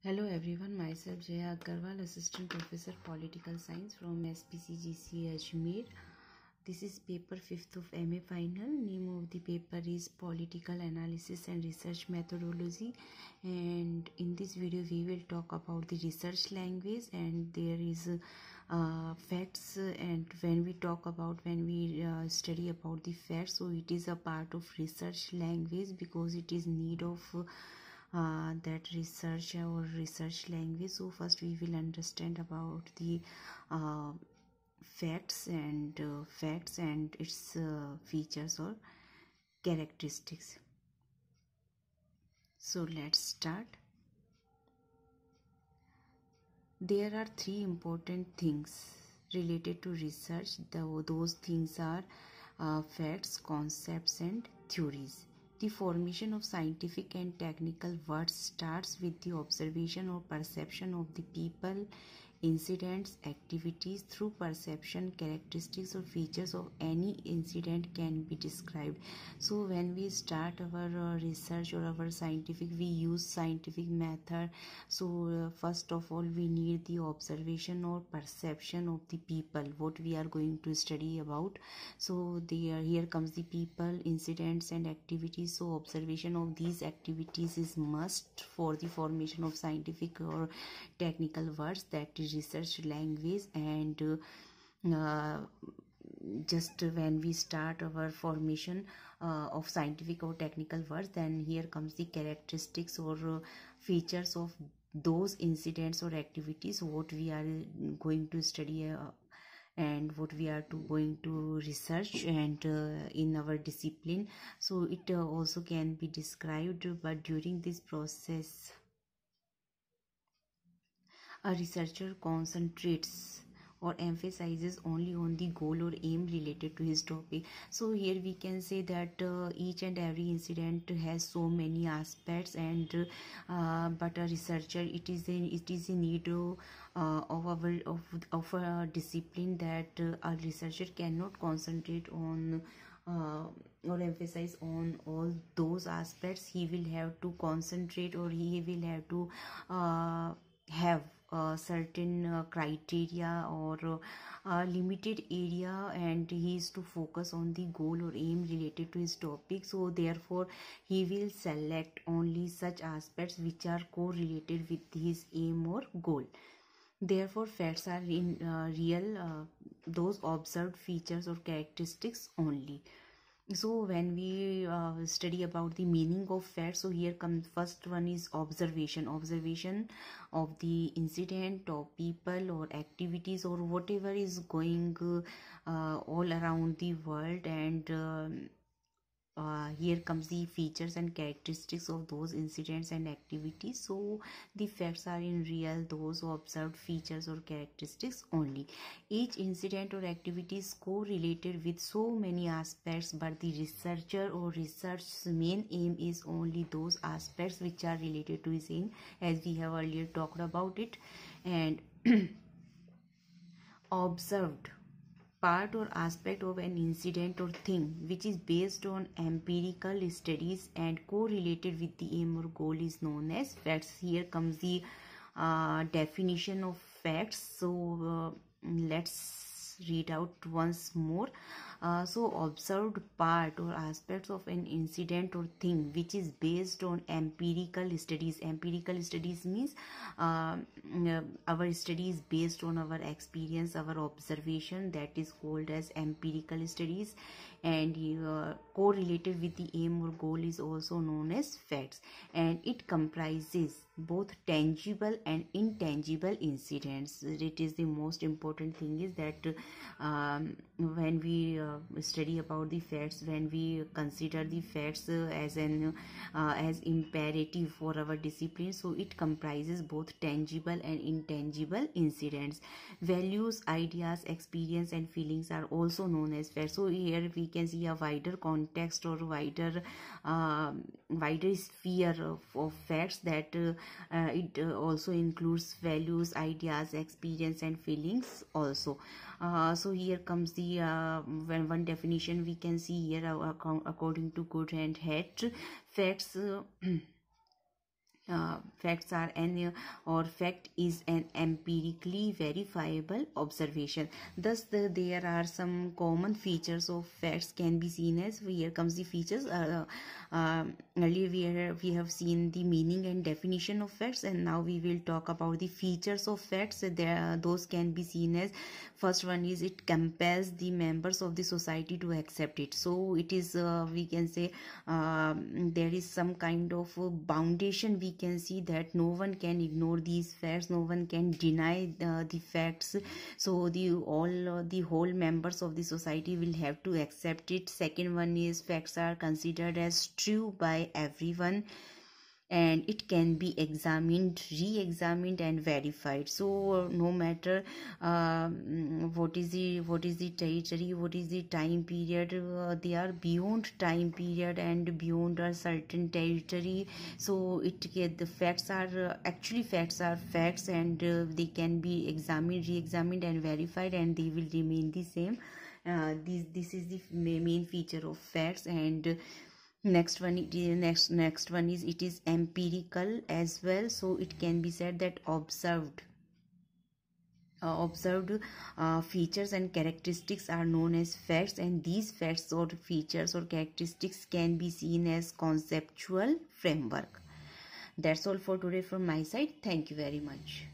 Hello everyone, myself Jaya Agarwal, Assistant Professor Political Science from SPCGC Ajmer. This is paper 5th of MA final. Name of the paper is Political Analysis and Research Methodology, and in this video we will talk about the research language, and there is facts. And when we study about the facts, so it is a part of research language because it is need of that research or research language. So first we will understand about the uh, facts and its features or characteristics. So let's start. There are three important things related to research. Those things are facts, concepts, and theories. The formation of scientific and technical words starts with the observation or perception of the people, incidents, activities. Through perception, characteristics or features of any incident can be described. So when we start our research or our scientific, we use scientific method. So first of all, we need the observation or perception of the people, what we are going to study about. So here comes the people, incidents, and activities. So observation of these activities is must for the formation of scientific or technical words, that is research language. And just when we start our formation of scientific or technical words, then here comes the characteristics or features of those incidents or activities what we are going to study and what we are going to research and in our discipline. So it also can be described, but during this process a researcher concentrates or emphasizes only on the goal or aim related to his topic. So here we can say that each and every incident has so many aspects, and but a researcher, it is a need of a discipline, that a researcher cannot concentrate on or emphasize on all those aspects. He will have to concentrate, or he will have to have certain criteria or limited area, and he is to focus on the goal or aim related to his topic. So therefore he will select only such aspects which are correlated with his aim or goal. Therefore facts are in real those observed features or characteristics only. So when we study about the meaning of facts, so here comes first one is observation of the incident or people or activities or whatever is going all around the world. And here comes the features and characteristics of those incidents and activities. So the facts are in real those observed features or characteristics only. Each incident or activity is correlated with so many aspects, but the researcher or research's main aim is only those aspects which are related to his aim, as we have earlier talked about it. And observed part or aspect of an incident or thing which is based on empirical studies and correlated with the aim or goal is known as facts. Here comes the definition of facts. So let's read out once more. So observed part or aspects of an incident or thing which is based on empirical studies. Empirical studies means our study is based on our experience, our observation, that is called as empirical studies. And correlated with the aim or goal is also known as facts, and it comprises both tangible and intangible incidents. It is the most important thing is that when we study about the facts, when we consider the facts as imperative for our discipline, so it comprises both tangible and intangible incidents. Values, ideas, experience, and feelings are also known as facts. So here we can see a wider context or wider sphere of facts, that it also includes values, ideas, experience, and feelings also. So here comes the one definition we can see here according to Good and Het. Facts facts are an or fact is an empirically verifiable observation. Thus there are some common features of facts can be seen as. Here comes the features. Earlier we have seen the meaning and definition of facts, and now we will talk about the features of facts. Those can be seen as, first one is it compels the members of the society to accept it. So it is we can say there is some kind of foundation. We can see that no one can ignore these facts, no one can deny the facts. So the whole members of the society will have to accept it. Second one is facts are considered as true by everyone, and it can be examined, re-examined and verified. So no matter what is the territory, what is the time period, they are beyond time period and beyond a certain territory. So the facts are actually facts are facts, and they can be examined, re-examined and verified, and they will remain the same. This is the main feature of facts. And next one is it is empirical as well. So it can be said that observed features and characteristics are known as facts, and these facts or features or characteristics can be seen as conceptual framework. That's all for today from my side. Thank you very much.